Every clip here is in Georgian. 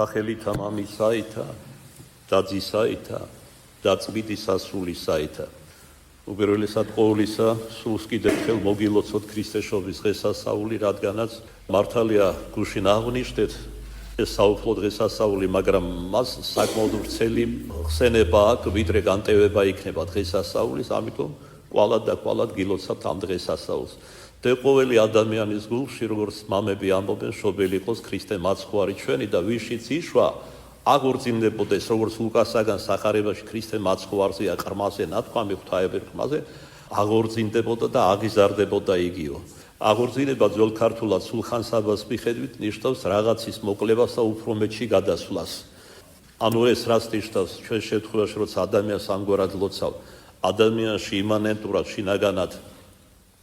სახელითა მამისაითა და ძისაითა და წმინდის სასულისაითა. უპირველესად ყოვლისა სულს კიდევ ხელ მოგილოცოთ ქრისტეშობის დღესასწაული, რადგანაც მართალია გუშინ აღნიშნეთ ეს საუფლო დღესასწაული, მაგრამ მას საკმაოდ ვრცელი ხსენება აქვს, ვიდრე განტევება იქნება დღესასწაულის, ამიტომ კვალად და კვალად გილოცავთ ამ დღესასწაულს. და ყოველი ადამიანის გულში, როგორც მამები ამბობენ, შობელი იყოს ქრისტე მაცხვარი ჩვენი და ვიშიც იშვა აღორძინდებოდეს, როგორც ლუკასაგან სახარებაში ქრისტე მაცხვარზეა ყრმაზე ნათქვამი, ღვთაებრივ ყრმაზე აღორძინდებოდა და აღიზარდებოდა იგიო. აღორძინება ძველ ქართულად სულხან-საბას მიხედვით ნიშნავს რაღაცის მოკლებას და უფრო მეტში გადასვლას. ანუ ეს რაც ნიშნავს ჩვენ შემთხვევაში, როცა ადამიანს ამგვარად ლოცავ, ადამიანში იმანენტურად შინაგანად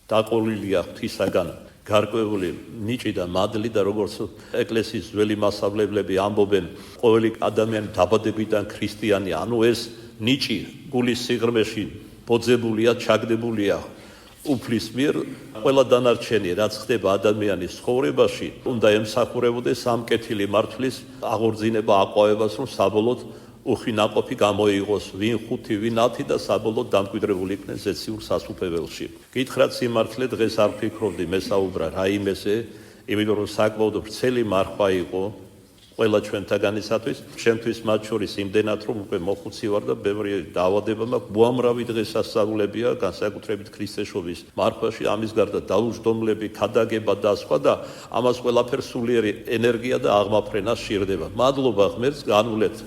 დაყოლილია ღვთისაგან გარკვეული ნიჭი და მადლი და როგორც ეკლესიის ძველი მასწავლებლები ამბობენ, ყოველი ადამიანი დაბადებიდან ქრისტიანი, ანუ ეს ნიჭი გულის სიღრმეში ბოძებულია, ჩაგდებულია უფლის მიერ, ყველა დანარჩენი რაც ხდება ადამიანის ცხოვრებაში, უნდა ემსახურებოდეს ამ კეთილი მართლის აღორძინება, აყვავებას, რომ საბოლოოდ უხინაყოფი გამოიღოს ვინ 5, ვინ 10 და საბოლოოდ დამკვიდრებული იქნეს ზეციურ სასუფეველში. გითხრათ სიმართლე, დღეს არ ფიქრობდი მესაუბრა რაიმეზე, იმიტომ რომ საკმაოდ ვრცელი მარხვა იყო ყველა ჩვენთაგანისათვის, ჩემთვის მათ შორის იმდენად, რომ უკვე მოხუცი ვარ და ბევრი დაავადება მაქვს, უამრავი დღესასწაულებია, განსაკუთრებით ქრისტეშობის მარხვაში, ამის გარდა დაუჯდომლები, ქადაგება და სხვა და ამას ყველაფერს სულიერი ენერგია და აღმაფრენა სჭირდება. მადლობა ღმერთს, განვლეთ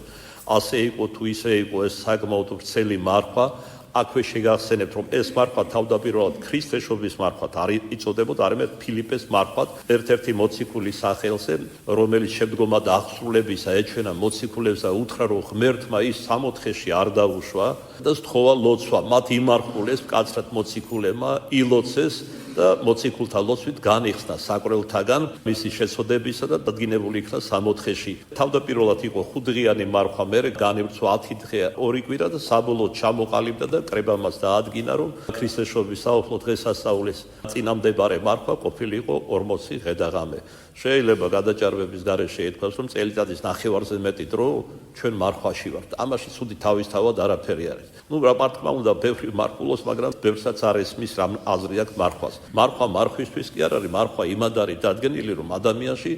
ასე იყო თუ ისე იყო ეს საკმაოდ ვრცელი მარხვა. აქვე შეგახსენებთ, რომ ეს მარხვა თავდაპირველად ქრისტეშობის მარხვად არ იწოდებოდა, არამედ ფილიპეს მარხვად, ერთ-ერთი მოციქულის სახელზე, რომელიც შემდგომად აღსრულებისა ეჩვენა მოციქულებს და უთხრა, რომ ღმერთმა ის 64-ში არ დაუშვა და სთხოვა ლოცვა. მათ იმარხულეს მკაცრად მოციქულებმა, ილოცეს და მოციქულთა ლოცვით განიხსნა საკრელთაგან მისი შეცოდებისა და დადგინებული იქნა 64-ში. თავდაპირველად იყო 5დღიანი მარხვა, მერე განივრცვა 10 დღე, 2 კვირა და საბოლოოდ ჩამოყალიბდა და კრებამას დაადგინა, რომ ქრისტეშობის საუფლო დღესასწაულის წინამდებარე მარხვა ყოფილიყო 40 ღედაღამე. შეიძლება გადაჭარბების გარეშე ითქვას, რომ წელიწადის ნახევარზე მეტი დრო ჩვენ მარხვაში ვართ. ამაში ცუდი თავისთავად არაფერი არის. რა პარტკმა უნდა ბევრი მარხულოს, მაგრამ ბევრსაც არ ესმის რამ აზრი აქვს მარხვას. მარხვა მარხვისთვის კი არ არის, მარხვა იმად არის დადგენილი, რომ ადამიანში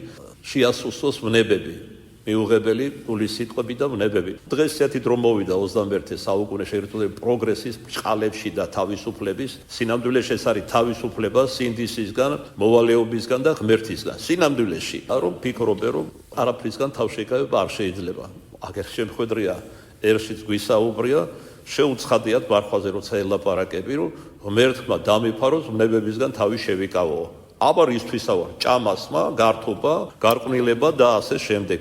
შეასუსტოს ვნებები, მიუღებელი გულის სიტყვები და ვნებები. დღეს ესეთი დრო მოვიდა 21 საუკუნე შეერთებული პროგრესის ბრჭყალებში და თავისუფლების. სინამდვილეში ეს არის თავისუფლება სინდისისგან, მოვალეობისგან და ღმერთისგან. სინამდვილეში, რომ ფიქრობენ, რომ არაფრისგან თავშეკავება არ შეიძლება. აგერ შემხედრია, ერშიც გვისაუბრია, შეუცხადიათ მარხვაზე როცა ელაპარაკები, რომ ღმერთმა დამიფაროს ვნებებისგან თავი შევიკავო. აბა რისთვისა ვარ? ჭამასმა, გართობა, გარყვნილება და ასე შემდეგ.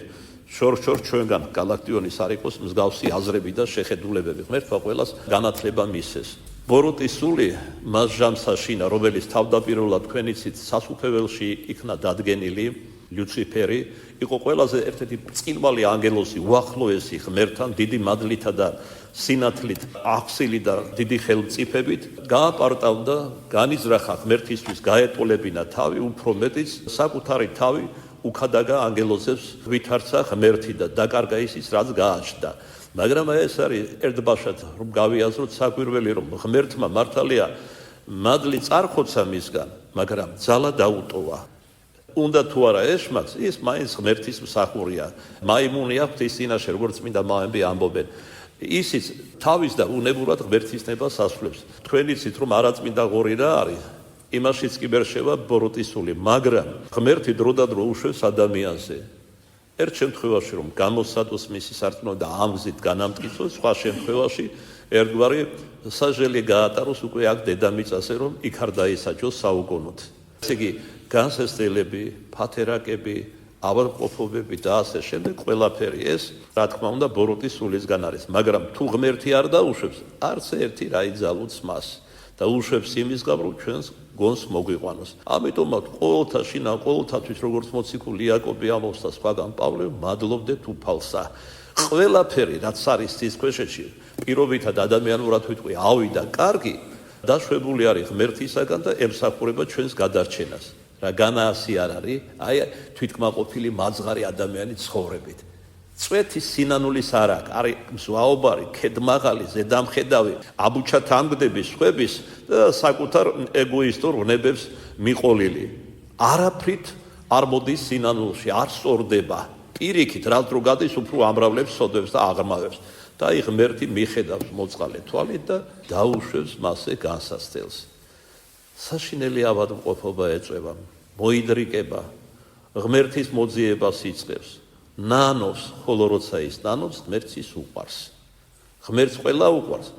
შორ-შორ ჩვენგან გალაქტიონის არ იყოს მსგავსი აზრები და შეხედულებები. ღმერთმა ყველას განათლება მისცეს. ბოროტის სული მას ჟამსაშინა, რომელიც თავდაპირველად თქვენიცით სასუფეველში იქნა დადგენილი, ლუციფერი, იყო ყველაზე ერთ-ერთი ბრწყინვალე ანგელოზი, უახლოესი ღმერთთან, დიდი მადლითა და სინათლით, აღსილი და დიდი ხელმწიფებით, გააპარტავდა, განიზრახა ღმერთისთვის, გაეტოლებინა თავი, უფრო მეტიც საკუთარი თავი უქადაგა ანგელოზებს ვითარცა ღმერთი და დაკარგა ისიც, რაც გააჩნდა. მაგრამ ეს არის ერთბაშად, რომ გავიაზროთ საკვირველი, რომ ღმერთმა მართალია მადლი წარხოცა მისგან, მაგრამ ძალა დაუტოვა. უნდა თუ არა ეშმაკ, ის მაინც ღმერთის მსახურია. მაიმუნი აქვს ის წინაშე, როგორც წმინდა მამები ამბობენ. ისიც თავის და უნებურად ღმერთის ნებას ასრულებს. თქვენ იცით, რომ არაწმინდა ღორი რა არის? იმაშიც კი ვერ შევა ბოროტის სული, მაგრამ ღმერთი დროდადრო უშვებს ადამიანზე. ერთ შემთხვევაში, რომ გამოსადოს მისი სარწმუნო და ამ გზით განამტკიცოს, სხვა შემთხვევაში ერთგვარი სასჯელი გაატაროს უკვე აქ დედამიწაზე, რომ იქ არ დაისაჯოს საუკუნოდ. ესე იგი, განსასწრებელი, ფათერაკები, ავადმყოფობები და ასე შემდეგ, ყველაფერი ეს, რა თქმა უნდა, ბოროტის სულისგან არის. მაგრამ თუ ღმერთი არ დაუშვებს, არც ერთი რა იძალუც მას და უშვებს იმის გამო, რომ ჩვენს გონს მოგვიყვანოს. ამიტომაც ყოველთა შინა, ყოველთათვის, როგორც მოციქული იაკობი ამბობს და სხვაგან პავლე, მადლობდეთ უფალსა. ყველაფერი, რაც არის ცისქვეშეთში, პირობითად ადამიანურად ვიტყვი, ავიდა კარგი, დაშვებული არის ღმერთისაგან და ემსახურება ჩვენს გადარჩენას. რა განაასი არ არის, აი თვითკმაყოფილი მაძღარი ადამიანი ცხოვრებით. წვეთის სინანულის არ აქვს, არის მზვაობარი, ქედმაღალი, ზედამხედავი, აბუჩა თანგდების, ხვების და საკუთარ ეგოისტურ ვნებებს მიყოლილი. არაფრით არ მოდის სინანულში, არ სწორდება. პირიქით, რაც რო გადის, უფრო ამრავლებს, სოდებს და აღრმავებს. და აი ღმერთი მიხედავს მოწყალე თვალით და დაუშვებს მასზე განსასწელს. საშინელი ავადმყოფობა ეწევა, მოიდრიკება, ღმერთის მოძიებას იწყებს, ნანობს, ხოლო როცა ის ნანობს, ღმერთს ის უყვარს. ღმერთს ყველა უყვარს.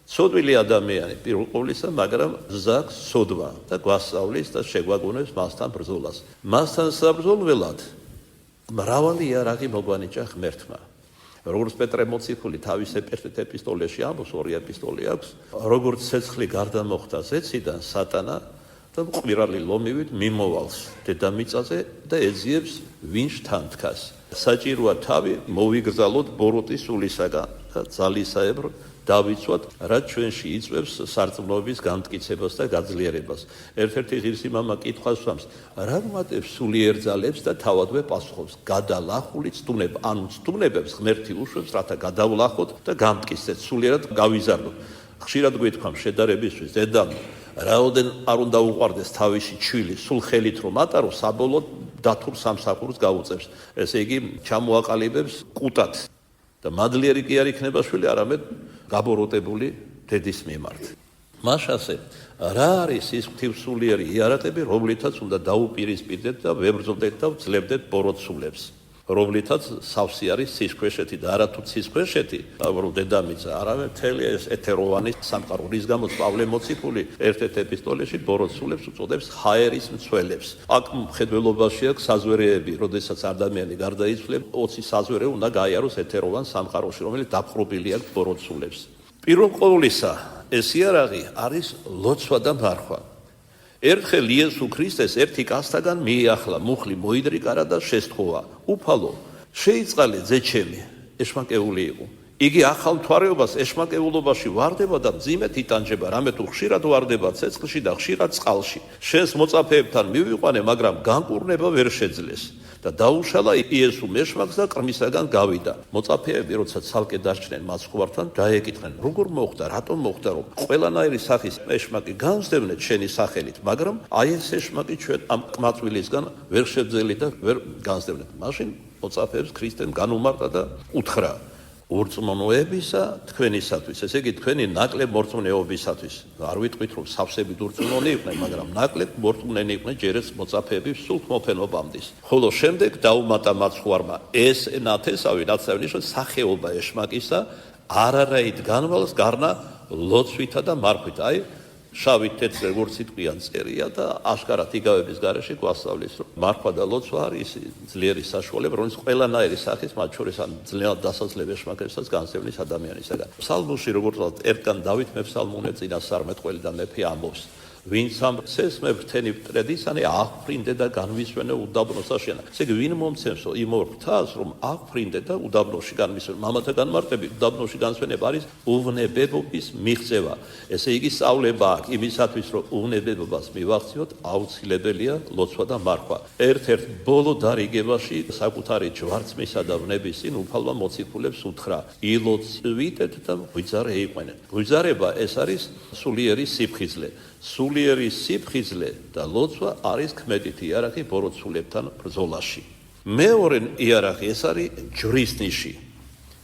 ცოდვილი ადამიანი პირველ ყოვლისა, მაგრამ ზაქს ცოდვა და გვასწავლის და შეგვაგონებს მასთან ბრძოლას. მასთან საბრძოლველად მრავალი იარაღი მოგვანიჭა ღმერთმა. როგორც პეტრე მოციქული თავის ეპისტოლეში ამბობს, 2 ეპისტოლე აქვს, როგორც ცეცხლი გარდა მოხდა ზეციდან სატანა და მყвирალი ლომივით მიმოვალს დედამიწაზე და ეძიებს ვინ შთანთქას. საჭიროა თავი მოვიგრძალოთ ბოროტის სულისაგან და ძალისაებრ დავიცვათ, რაც ჩვენში იწვევს სარწმუნოების განმტკიცებას და გაძლიერებას. ერთ-ერთი ღირსი მამა კითხვას სვამს, რა ვუმატებს სულიერ ძალებს და თავადვე პასუხობს, გადალახული ცდუნება, ანუ ცდუნებებს ღმერთი უშვებს, რათა გადავლახოთ და გამტკიცდეთ, სულიერად გავიზარდოთ. ხშირად გვითქვამ შედარებისთვის, დედამ, რაოდენ არ უნდა უყვარდეს თავისი ჩვილი, სულ ხელით რომ ატარო, საბოლოოდ დათურ სამსახურს გაუწევს. ესე იგი, ჩამოაყალიბებს კუტად. და მადლიერი კი არ იქნება შვილი, არამედ გაბოროტებული დედის მიმართ. მაშასე, რა არის ის ღვთივსულიერი იარაღები, რომლითაც უნდა დაუპირისპირდეთ და ვებრძოლდეთ და ვძლებდეთ ბოროტსულებს, რომლითაც სავსე არის ცისქვეშეთი და არათუ ცისქვეშეთი, რომ დედამიწა, არამედ მთელი ეს ეთეროვანი სამყარო, რის გამოც პავლე მოციქული ერთ-ერთ ეპისტოლეში ბოროტსულებს უწოდებს ჰაერის მცველებს. აქ მხედველობაში აქვს საზვერეები, როდესაც ადამიანი გარდაიცვლება, 20 საზვერე უნდა გაიაროს ეთეროვან სამყაროში, რომელიც დაპყრობილი აქვს ბოროტსულებს. პირველ ყოვლისა, ეს იარაღი არის ლოცვა და მარხვა. ერთხელ იესო ქრისტეს ერთი კაცთაგან მიიახლა, მუხლი მოიდრიკარა და შესთხოვა. უფალო, შეიწყალე ძეჩემი, ეშმაკეული იყო. იგი ახალ მთვარეობას ეშმაკეულობაში ვარდება და მძიმედ იტანჯება, რამე თუ ხშირად ვარდება ცეცხლში და ხშირად წყალში. შენს მოწაფეებთან მივიყვანე, მაგრამ განკურნება ვერ შეძლეს. და დაუშალა იესო მეშმაკს და ყრმისაგან გავიდა. მოწაფეები, როცა ცალკე დარჩნენ მაცხოვართან, დაეკითხნენ, როგორ მოხდა, რატომ მოხდა, რომ ყველანაირი სახის ეშმაკი განსდევნეთ შენი სახელით, მაგრამ აი ეს ეშმაკი ჩვენ ამ ყმაწვილისგან ვერ შევძელით და ვერ განსდევნეთ. მაშინ მოწაფეებს ქრისტემ განუმარტა და უთხრა, ურწმუნოებისა თქვენისათვის, ესე იგი თქვენი ნაკლებ მორწმუნეობისათვის. არ ვიტყვით რომ სავსებით ურწმუნონი იყვნენ, მაგრამ ნაკლებ მორწმუნენი იყვნენ ჯერაც მოწაფეები სულ მოფენობამდის. ხოლო შემდეგ დაუმატა მაცხოვარმა ეს ნათესავი, რაც აღნიშნავს სახეობა ეშმაკისა, არარაით განვალს გარნა ლოცვითა და მარხვით. აი შავით თეთრ როგორც სიტყვიან წერია და აშკარად იგავების გარეშე გვასწავლის, რომ მარხვა და ლოცვა არის ძლიერი საშუალება, რომელიც ყველანაირი სახის, მათ შორის ამ ძლიერად დასაძლებ ეშმაკებსაც განსევნის ადამიანისაგან. ფსალმოში, როგორც ვთქვათ, ერთგან დავით მეფსალმუნე წინასწარმეტყველი და მეფე ამბობს, ვინც ამ სესმე ფრთენი მტრედისანი აღფრინდე და განვისვენე უდაბნოს აშენა. ესე იგი, ვინ მომცემსო იმ ორ ფრთას, რომ აღფრინდე და უდაბნოში განვისვენე. მამათა განმარტებით უდაბნოში განსვენება არის უვნებებობის მიღწევა. ესე იგი, სწავლება აქვს იმისათვის, რომ უვნებებობას მივახციოთ, აუცილებელია ლოცვა და მარხვა. ერთ-ერთ ბოლო დარიგებაში საკუთარი ჯვარცმისა და ვნების წინ უფალმა მოციქულებს უთხრა, ილოცვიტეთ და ღვიძარე იყვენეთ. ღვიძარება ეს არის სულიერი სიფხიზლე. სულიერი სიფხიზლე და ლოცვა არის ქმედით იარაღი ბოროტსულებთან ბრძოლაში. მეორე იარაღი ეს არის ჯვრის ნიში.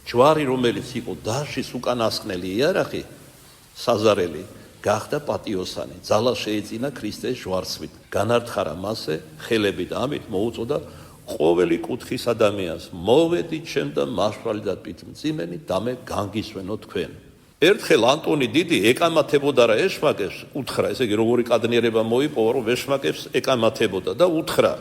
ჯვარი, რომელიც იყო დაშის უკანასკნელი იარაღი, საზარელი, გახდა პატიოსანი. ძალა შეეძინა ქრისტეს ჯვარცმით. განართხარა მასზე ხელები და ამით მოუწოდა ყოველი კუთხის ადამიანს, მოვედით ჩემ და მაშვრალი და პიტმძიმენი და მე განგისვენო თქვენ. ერთხელ ანტონი დიდი ეკამათებოდა რა ეშმაკებს, უთხრა, ესე იგი როგორი კადნიერება მოიპოვა, რომ ეშმაკებს ეკამათებოდა და უთხრა,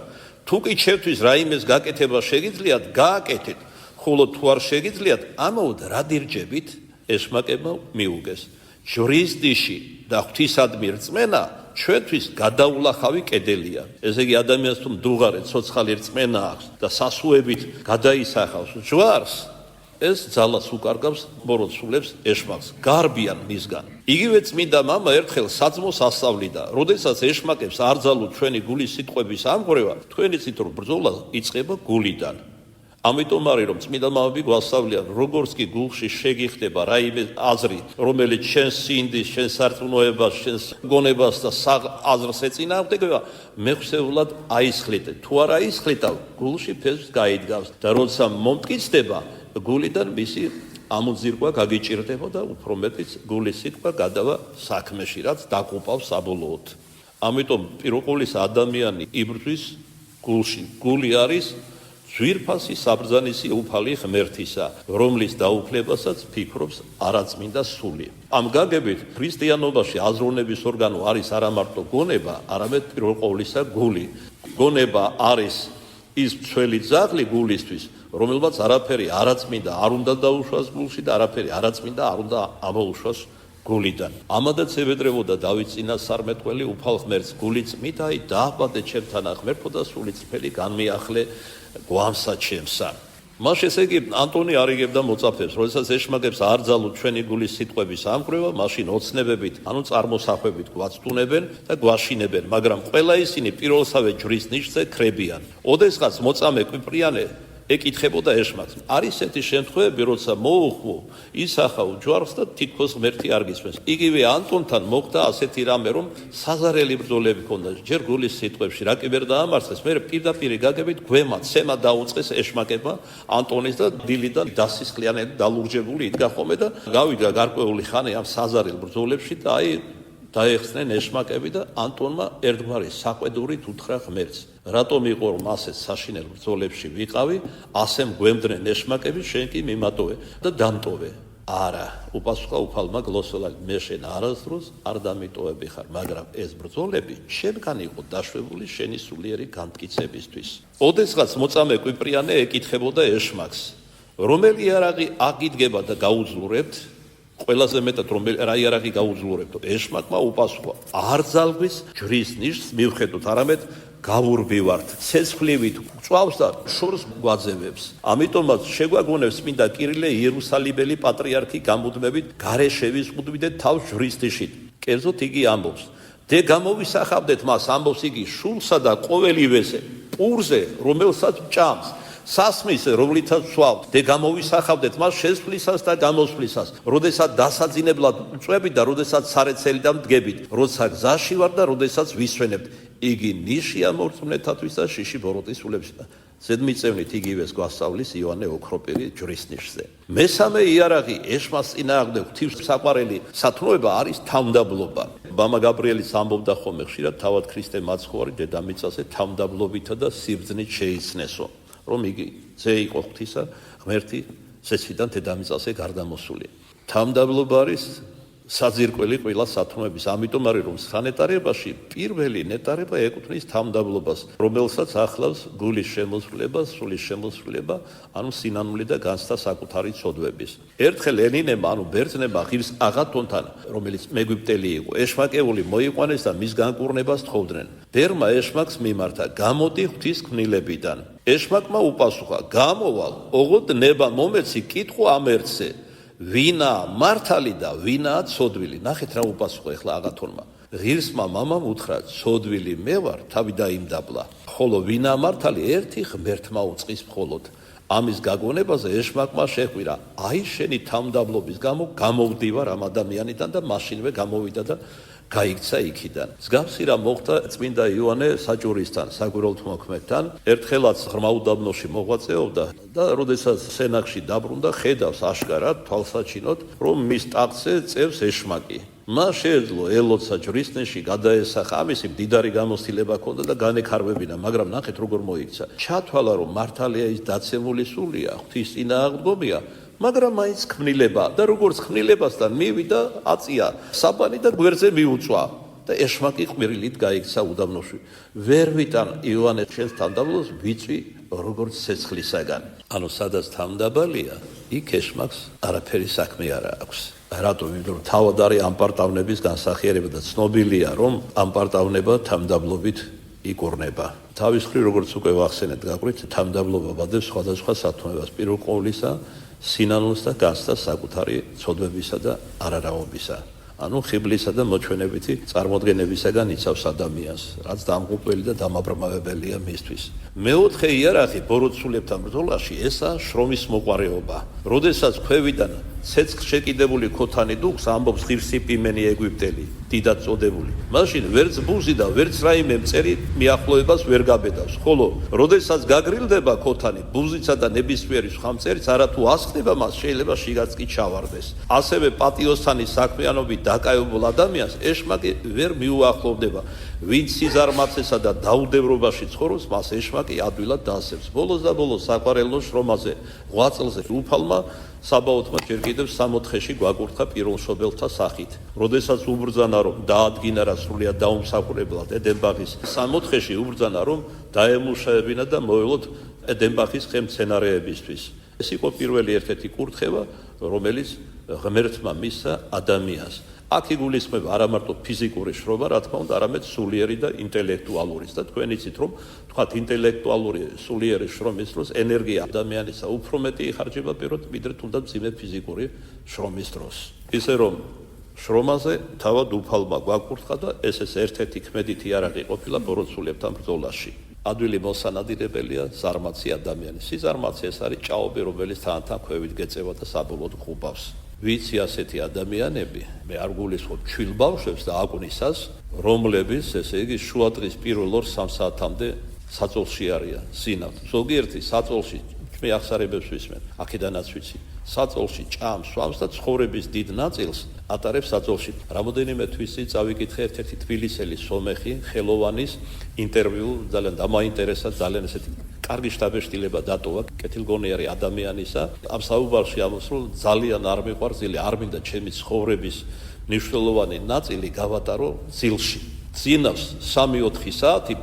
თუ კი ჩემთვის რაიმეს გაკეთება შეგიძლიათ, გააკეთეთ, ხოლო თუ არ შეგიძლიათ, ამაოდ რა დირჯებით ეშმაკებმა მიუგეს. ჯვრის ნიში და ღვთისადმი რწმენა ჩვენთვის გადაულახავი კედელია. ესე იგი ადამიანს თუ მდუღარე ცოცხალი რწმენა აქვს და სასუებით გადაისახავს ჯვარს, ეს ძალას უკარგავს ბოროტსულებს ეშმაკს, გარბიან მისგან. იგივე წმინდა მამა ერთხელ საძმოს ასწავლიდა, როდესაც ეშმაკებს არ ძალოთ ჩვენი გულის სიტყვების ამღვრევა, თქვენი ცით რომ ბრძოლა იწყება გულიდან. ამიტომ არის რომ წმინდა მამები გვასწავლიან როგორც კი გულში შეგიხდება რაიმე აზრი რომელიც შენს სინდის შენს სარწმუნოებას შენს გონებას და აზრს ეწინააღმდეგება მეხსეულად აისხლით თუ არ აისხლით გულში ფესვს გაიდგავს და როცა მომტკიცდება გულიდან მისი ამოძირკვა გაგიჭირდება და უფრო მეტიც გულის სიტყვა გადავა საქმეში რაც დაკუპავს საბოლოოდ ამიტომ პიროყოლის ადამიანი იბრძვის გულში გული არის ძვირფასი საბრძანისი უფალი ღმერთისა, რომლის დაუფლებასაც ფიქრობს არაწმინდა სული. ამ გაგებით ქრისტიანობაში აზროვნების ორგანო არის არა მარტო გონება, არამედ პირველ ყოვლისა გული. გონება არის ის მცველი ძაღლი გულისთვის, რომელმაც არაფერი არაწმინდა არ უნდა დაუშვას გულში და არაფერი არაწმინდა არ უნდა ამოუშვას გულიდან. ამადაც ებედრებოდა დავით წინასწარმეტყველი უფალ ღმერთს გული წმით აი დააბადე ჩემთან ღმერთო და სული წფელი განმიახლე გვამსა ჩემსა. მას ესე იგი ანტონი არიგებდა მოწაფებს, როდესაც ეშმაკებს არ ძალუთ ჩვენი გულის სიტყვების ამკვრევა, მაშინ ოცნებებით, ანუ წარმოსახვებით გვაცტუნებენ და გვაშინებენ, მაგრამ ყველა ისინი პირველსავე ჯვრის ნიშზე ქრებიან. ოდესღაც მოწამე კვიპრიანე ეკითხებოდა ეშმაკს. არის ესეთი შემთხვევები, როცა მოუხვო, ისახავ ჯვარს და თითქოს ღმერთი არ გისმენს. იგივე ანტონთან მოხდა ასეთი რამე, რომ საზარელი ბრძოლები ჰქონდა. ჯერ გულის სიტყვებში რა კი ვერ დაამარცხეს, მე პირდაპირ გაგებით გვემა, ცემა დაუწყეს ეშმაკებმა ანტონის და დილიდან დასისხლიანები დალურჯებული იდგა ხოლმე და გავიდა გარკვეული ხანი ამ საზარელ ბრძოლებში და აი დაეხსნენ ეშმაკები და ანტონმა ერთგვარი საყვედურით უთხრა ღმერთს. რატომ იყო რომ ასე საშინელ ბრძოლებში ვიყავი, ასე მგვემდნენ ეშმაკები, შენ კი მიმატოვე და დამტოვე. არა, უპასუხა უფალმა გლოსσოლად, მე შენ არასდროს არ დამიტოვები ხარ, მაგრამ ეს ბრძოლები შენგან იყო დაშვებული შენი სულიერი განმტკიცებისთვის. ოდესღაც მოწამე კვიპრიანე ეკითხებოდა ეშმაკს, რომელი იარაღი აგიდგება და გაუძლურებთ? ყველაზე მეტად რა იარაღი გაუძლურებთ? ეშმაკმა უპასუხა, არ ძალგვის ჯვრის ნიშს მივხედოთ, არამედ გავურბივართ, ცეცხლივით წვავს და შორს გვაძევებს. ამიტომაც შეგვაგონებს წმინდა კირილე იერუსალიმელი პატრიარქი გამუდმებით გარე შევიზღუდვიდეთ თავს ჯვრის ნიშით. კერძოდ იგი ამბობს, დე გამოვისახავდეთ მას, ამბობს იგი, შულსა და ყოველივეზე, პურზე, რომელსაც ჭამს, სასმისზე, რომლითაც სვავთ, დე გამოვისახავდეთ მას შესვლისას და გამოსვლისას, როდესაც დასაძინებლად წვებით და როდესაც სარეცელიდან მდგებით, როცა გზაში ვარ და როდესაც ვისვენებთ. იგი ნიშია მორწმუნეთათვის და შიში ბოროტის სულებში. ზედმიწევნით იგივეს გვასწავლის იოანე ოქროპირი ჯვრის ნიშზე. მესამე იარაღი ეშმაკს წინააღმდეგ ღვთისმსაყვარელი სათნოება არის თავმდაბლობა. მამა გაბრიელიც ამბობდა ხოლმე ხშირად თავად ქრისტე მაცხოვარი დედამიწაზე თავმდაბლობითა და სიბრძნით შეიცნესო. რომ იგი ძე იყო ღვთისა, ღმერთი სეციდან დედამიწაზე გარდამოსული. თავმდაბლობა არის საძირკველი ყველა სათნოების. ამიტომ არის რომ სანეტარებაში პირველი ნეტარება ეკუთვნის თავმდაბლობას, რომელსაც ახლავს გულის შემოსვლება, სულის შემოსვლება, ანუ სინანული და განცდა საკუთარი ცოდვების. ერთხელ ელინებმა, ანუ ბერძნებმა ღირს აღათონთან, რომელიც მეგვიპტელი იყო, ეშმაკეული მოიყვანეს და მის განკურნებას თხოვდნენ. ბერმა ეშმაკს მიმართა, გამოდი ღვთის ქმნილებიდან. ეშმაკმა უპასუხა, გამოვალ, ოღონდ ნება მომეცი კითხვა ამ ერთზე. ვინა მართალი და ვინაა ცოდვილი. ნახეთ რა უპასუხა ახლა აღათონმა. ღირსმა მამამ უთხრა, ცოდვილი მე ვარ, თავი დაიმდაბლა. ხოლო ვინა მართალი ერთი ღმერთმა უწყის მხოლოდ. ამის გაგონებაზე ეშმაკმა შეხვირა, აი შენი თავმდაბლობის გამო გამოვდივარ ამ ადამიანიდან და მაშინვე გამოვიდა და გაიქცა იქიდან. მსგავსი რა მოხდა წმინდა იოანე საჭურისთან, საგვირელთმოქმედთან. ერთხელაც ღრმა უდაბნოში მოღვაწეობდა და როდესაც სენაკში დაბრუნდა, ხედავს აშკარად თვალსაჩინოდ, რომ მის ტახტზე წევს ეშმაკი. მას შეეძლო ელოცა ჯვრისნეში გადაესახა, ამისი მდიდარი გამოცდილება ჰქონდა და განექარვებინა, მაგრამ ნახეთ როგორ მოიქცა. ჩათვალა რომ მართალია ის დაცემული სულია, ღვთის წინააღმდგომია, მაგრამ მაინც ქმნილება და როგორც ქმნილებასთან მივიდა აწია საბანი და გვერდზე მიუწვა და ეშმაკი ყვირილით გაიქცა უდაბნოში. ვერ ვიტან იოანე შენს თავმდაბლობას ვიწვი როგორც ცეცხლისაგან. ანუ სადაც თავმდაბალია, იქ ეშმაკს არაფერი საქმე არ აქვს. რატომ? იმიტომ რომ თავად არის ამპარტავნების განსახიერება და ცნობილია რომ ამპარტავნება თავმდაბლობით იკურნება. თავის მხრივ როგორც უკვე ვახსენეთ გაყვრით, თავმდაბლობა ვადებს სხვადასხვა სათნოებას, პირველ ყოვლისა სინანულს და განცდას საკუთარი ცოდვებისა და არარავობისა. ანუ ხიბლისა და მოჩვენებითი წარმოდგენებისაგან იცავს ადამიანს, რაც დამღუპველი და დამაბრმავებელია მისთვის. მეოთხე იარაღი ბოროტსულებთან ბრძოლაში ესაა შრომის მოყვარეობა. როდესაც ქვევიდან ცეცხლ შეკიდებული ქოთანი დუქს, ამბობს ღირსი პიმენი ეგვიპტელი, დიდად წოდებული. მაშინ ვერც ბუზი და ვერც რაიმე მწერი მიახლოებას ვერ გაბედავს, ხოლო როდესაც გაგრილდება ქოთანი, ბუზიცა და ნებისმიერი სხვა მწერიც არათუ ასხდება მას, შეიძლება შიგაც კი ჩავარდეს. ასევე პატიოსანი საქმიანობით დაკავებულ ადამიანს ეშმაკი ვერ მიუახლოვდება. ვინც სიზარმაცესა და დაუდევრობაში ცხოვრობს, მას ეშმაკი ადვილად დაასებს. ბოლოს და ბოლოს საყვარელო შრომაზე, ღვაწლზე უფალმა საბაოთმა ჯერ კიდევ 64-ში გვაკურთხა პირველშობელთა სახით. როდესაც უბრძანა, რომ დაადგინა რა სრულიად დაუმსახურებლად ედენბახის 64-ში უბრძანა, რომ დაემუშავებინა და მოელოთ ედენბახის ხელმცენარეებისთვის. ეს იყო პირველი ერთ-ერთი კურთხევა, რომელიც ღმერთმა მისცა ადამიანს. აქ იგულისხმება არა მარტო ფიზიკური შრომა, რა თქმა უნდა, არამედ სულიერი და ინტელექტუალურიც. და თქვენ იცით, რომ თქვათ ინტელექტუალური სულიერი შრომის დროს ენერგია ადამიანისა უფრო მეტი იხარჯება პირდ ვიდრე თუნდაც მძიმე ფიზიკური შრომის დროს. ისე რომ შრომაზე თავად უფალმა გვაკურთხა და ეს ერთ-ერთი ქმედითი იარაღი ყოფილა ბოროტსულებთან ბრძოლაში. ადვილი მოსანადირებელია ზარმაცი ადამიანი. სიზარმაცე ეს არის ჭაობი, რომელიც თანთან ქვევით გეწევა და საბოლოოდ ყუბავს. ვიცი ასეთი ადამიანები, მე არ გულისხმობ ჩვილ ბავშვებს და აკვნისას, რომლებიც, ესე იგი, შუადღის პირველ 2-3 საათამდე საწოლში არიან, სინავთ. ზოგიერთი საწოლში, მე ახსარებებს ვისმენ, აქედანაც ვიცი, საწოლში ჭამს, სვამს და ცხოვრების დიდ ნაწილს ატარებს საწოლში. რამოდენიმე თვის წინ წავიკითხე ერთ-ერთი თბილისელი სომეხი ხელოვანის ინტერვიუ, ძალიან დამაინტერესა, ძალიან ესეთი კარგი შთაბეჭდილება დატოვა კეთილგონიერი ადამიანისა. ამ საუბარში ამბობს, რომ ძალიან არ მიყვარს, არ მინდა ჩემი ცხოვრების მნიშვნელოვანი ნაწილი გავატარო ძილში. ძინავს 3-4 საათი,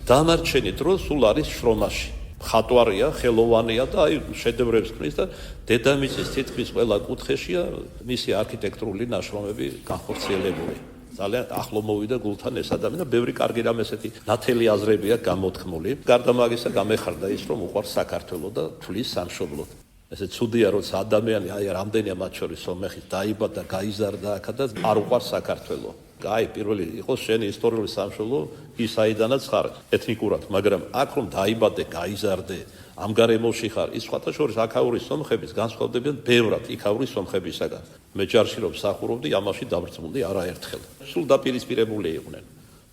დამარჩენი დრო სულ არის შრომაში. ხატვარია, ხელოვანია და აი შედევრებს ქმნის და დედამიწის თითქმის ყველა კუთხეშია მისი არქიტექტურული ნაშრომები განხორციელებული. ძალიან ახლო მოვიდა გულთან ეს ადამიანი და ბევრი კარგი რამ ესეთი ნათელი აზრები აქვს გამოთქმული. გარდა მაგისა გამეხარდა ის, რომ უყვარს საქართველო და თulis სამშობლოდ. ესე ცუდია, როცა ადამიანი აი რამდენია მათ შორის სომეხი დაიბადა, გაიზარდა აქ და არ უყვარს საქართველო. აი პირველი იყოს შენი ისტორიული სამშობლო ის აიდანაც ხარ ეთნიკურად, მაგრამ აქ რომ დაიბადე, გაიზარდე, ამ გარემოში ხარ, ის სხვათა შორის აქაური სომხების განსხვავდებიან ბევრად იქაური სომხებისაგან. მე ჯარში რომ მსახურობდი, ამაში დაბრწმუნდი არაერთხელ. სულ დაპირისპირებული იყვნენ,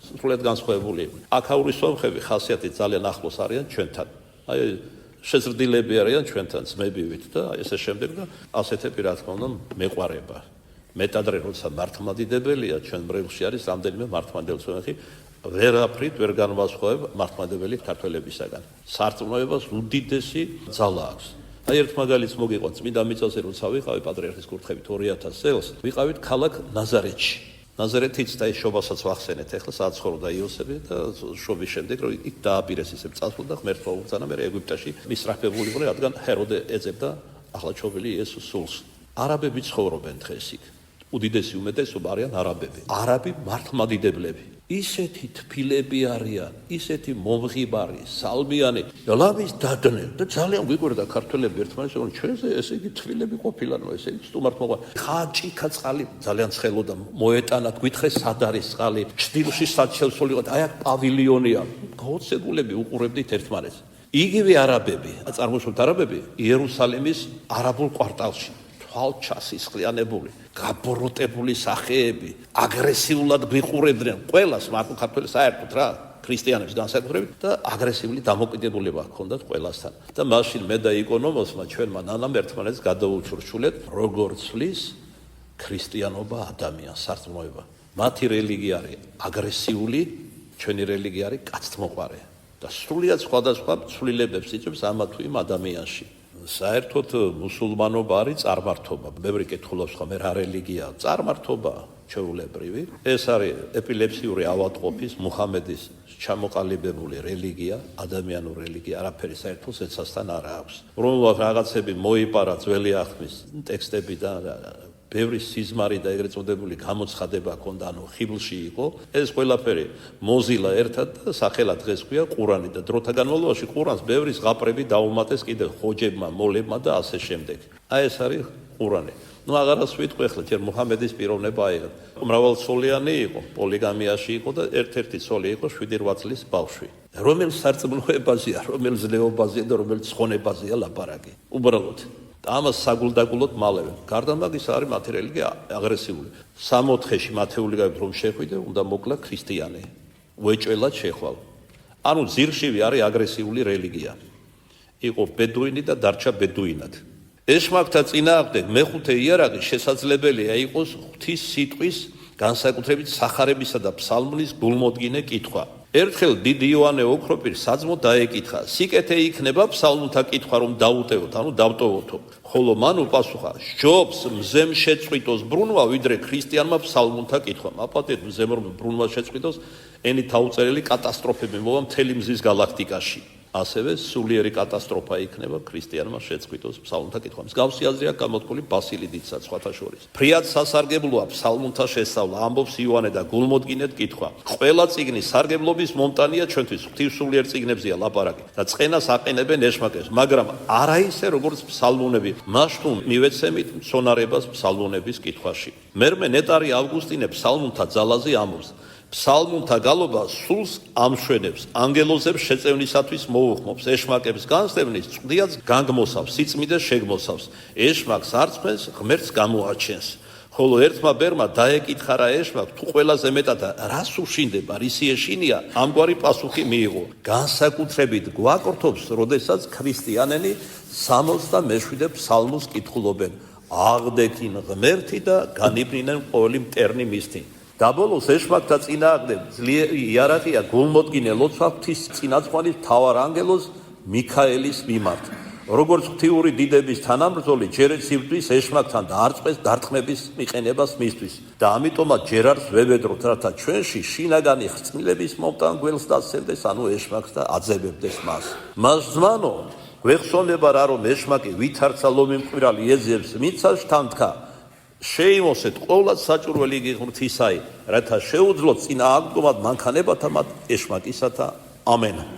სრულიად განსხვავებული იყვნენ. აქაური სომხები ხასიათით ძალიან ახლოს არიან ჩვენთან. აი შეზრდილები არიან ჩვენთან ძმებივით და ესე შემდეგ და ასეთები რა თქმა უნდა მეყვარება. მეტადრე როცა მართლმადიდებელია ჩვენ მრევლში არის რამდენიმე მართლმადიდებელი სომეხი, ვერაფრით ვერ განვასხვავებ მართლმადიდებელი ქართველებისაგან. სარწმუნოებას უდიდესი ძალა აქვს. აი ერთ მაგალითს მოგიყვანთ, წმინდა მიწაზე როცა ვიყავი პატრიარქის კურთხევით 2000 წელს, ვიყავით ქალაქ ნაზარეთში. ნაზარეთიც და ის შობასაც ვახსენეთ, ახლა საცხოვრდა იოსები და შობის შემდეგ რომ იქ დააპირეს ისე წასვლა და ღმერთმა უბრძანა, მე ეგვიპტეში მისწრაფებული იყო, რადგან ჰეროდე ეძებდა ახალჩობილი იესოს სულს. არაბები ცხოვრობენ დღეს იქ. უდიდესი უმეტესობა არიან არაბები. არაბი მართლმადიდებლები. ისეთი თბილები არიან, ისეთი მომღიბარი, სალმიანი, ლამის დადნე და ძალიან გვიგვერდა ქართველები ერთმანეთს, რომ ჩვენზე ესე იგი თბილები ყოფილანო, ესე იგი სტუმართმოყვარე. ხაჭიქა წყალი ძალიან ცხელოდა, მოეტანა, გვითხრეს სად არის წყალი, ჩრდილში სად შევსულიყოთ, აი აქ პავილიონია, გაოცებულები უყურებდით ერთმანეთს. იგივე არაბები, წარმოშობით არაბები იერუსალიმის არაბულ კვარტალში. ჩასისხლიანებული, გაბოროტებული სახეები, აგრესიულად გვიყურებდნენ ყველას, მარტო ქართველებს საერთოდ რა, ქრისტიანებს განსაკუთრებით და აგრესიული დამოკიდებულება ჰქონდათ ყველასთან. და მაშინ მე და იკონომოსმა ჩვენმა ნანამ ერთმანეთს გადაუჩურჩულეთ, როგორ ცვლის ქრისტიანობა ადამიანს სარწმუნოება. მათი რელიგია არის აგრესიული, ჩვენი რელიგია არის კაცთმოყვარე და სრულიად სხვადასხვა ცვლილებებს იწვევს ამა თუ იმ ადამიანში. საერთოდ მუსულმანობა არის წარმართობა. ბევრი კითხულობს ხომ რა რელიგიაა? წარმართობა ჩვეულებრივი. ეს არის ეპილეფსიური ავადმყოფის მუჰამედის ჩამოყალიბებული რელიგია, ადამიანური რელიგია, არაფერი საერთო ზეცასთან არ აქვს. რომ რაღაცები მოიპარა ძველი აღთქმის ტექსტებიდან, ბევრი სიზმარი და ეგრეთ წოდებული გამოცხადება ჰქონდა, ანუ ხიბლში იყო. ეს ყველაფერი მოზილა ერთად და სახელად დღეს ქვია ყურანი და დროთა განმავლობაში ყურანს ბევრი ზღაპრები დაუმატეს კიდევ ხოჯებმა, მოლებმა და ასე შემდეგ. აი ეს არის ყურანი. ნუ აღარას ვიტყვი ახლა ჯერ მუჰამედის პიროვნება აიღეთ. მრავალცოლიანი იყო, პოლიგამიაში იყო და ერთ-ერთი ცოლი იყო 7-8 წლის ბავშვი. რომელ სარწმუნოებაზეა, რომელ ზნეობაზეა და რომელ ცხონებაზეა ლაპარაკი. უბრალოდ ამას საგულდაგულოდ მალევე. გარდა მაგისა არის მათი რელიგია აგრესიული. 64-ში მათეული გაიგეთ რომ შეხვიდე, უნდა მოკლა ქრისტიანი. უეჭველად შეხვალ. ანუ ძირშივი არის აგრესიული რელიგია. იყო ბედუინი და დარჩა ბედუინად. ეშმაკთა წინააღმდეგ მეხუთე იარაღი შესაძლებელია იყოს ღვთის სიტყვის, განსაკუთრებით სახარებისა და ფსალმუნის გულმოდგინე კითხვა. ერთხელ დიდი იოანე ოქროპირს საძმო დაეკითხა: სიკეთე იქნება ფსალმუნთა კითხვა რომ დაუტევოთ, ანუ დავტოვოთო. ხოლო მან უპასუხა: სჯობს მზემ შეწყვიტოს ბრუნვა, ვიდრე ქრისტიანმა ფსალმუნთა კითხვა. აპატეთ მზემ რომ ბრუნვა შეწყვიტოს, ენით აუწერელი კატასტროფები მოვა მთელი მზის გალაქტიკაში. ასევე სულიერი კატასტროფა იქნება ქრისტიანმა შეწყვიტოს ფსალმუნთა კითხვა. მსგავსი აზრი აქვს გამოთქმული ბასილი დიდსაც სხვათა შორის. ფრიად სასარგებლოა ფსალმუნთა შესწავლა, ამბობს იოანე და გულმოდგინედ კითხვა. ყველა წიგნის სარგებლობის მომტანია ჩვენთვის ღვთისმსულიერ წიგნებზეა ლაპარაკი და წყენას აყენებენ ეშმაკებს, მაგრამ არა ისე როგორც ფსალმუნები. მაშთუ მივეცემით მცონარებას ფსალმუნების კითხვაში. მერმე ნეტარი ავგუსტინე ფსალმუნთა ძალაზე ამბობს: ფსალმუნთა გალობა სულს ამშვენებს, ანგელოზებს შეწევნისათვის მოუხმობს, ეშმაკებს განსდევნის, წვდიაც განგმოსავს, სიწმიდეს შეგმოსავს, ეშმაკს არწმენს, ღმერთს გამოაჩენს. ხოლო ერთმა ბერმა დაეკითხა რა ეშმაკ, თუ ყველაზე მეტად რას უშინდება, რისი ეშინია, ამგვარი პასუხი მიიღო: განსაკუთრებით გვაკრთობს, როდესაც ქრისტიანები 67 ფსალმუნს კითხულობენ, აღდექინ ღმერთი და განიბრინენ ყოველი მტერნი მისთინ. დაბოლოს ეშმაკთა წინააღმდეგ ძლიერი იარაღია გულმოდგინე ლოცვა ღვთის წინაწყვალის მთავარ ანგელოზ მიქაელის მიმართ. როგორც ღვთიური დიდების თანამბრძოლი, ჯერაც იბრძვის ეშმაკთან და არწყეს დარტყმების მიყენებას მისთვის. და ამიტომაც ჯერ არც ვებედროთ, რათა ჩვენში შინაგანი ხრწნილების მომტან გველს დასცემდეს, ანუ ეშმაკს და აძებებდეს მას. მას ზმანო, გვეხსოვნება რა რომ ეშმაკი ვითარცა ლომი მკვირალი ეძებს მიცავს თანთქა. შეიმოსეთ ყოვლად საჭურველი იგი ღვთისაი, რათა შეუძლოთ წინააღმდგომად მანქანებათა მათ ეშმაკისათა. ამენ.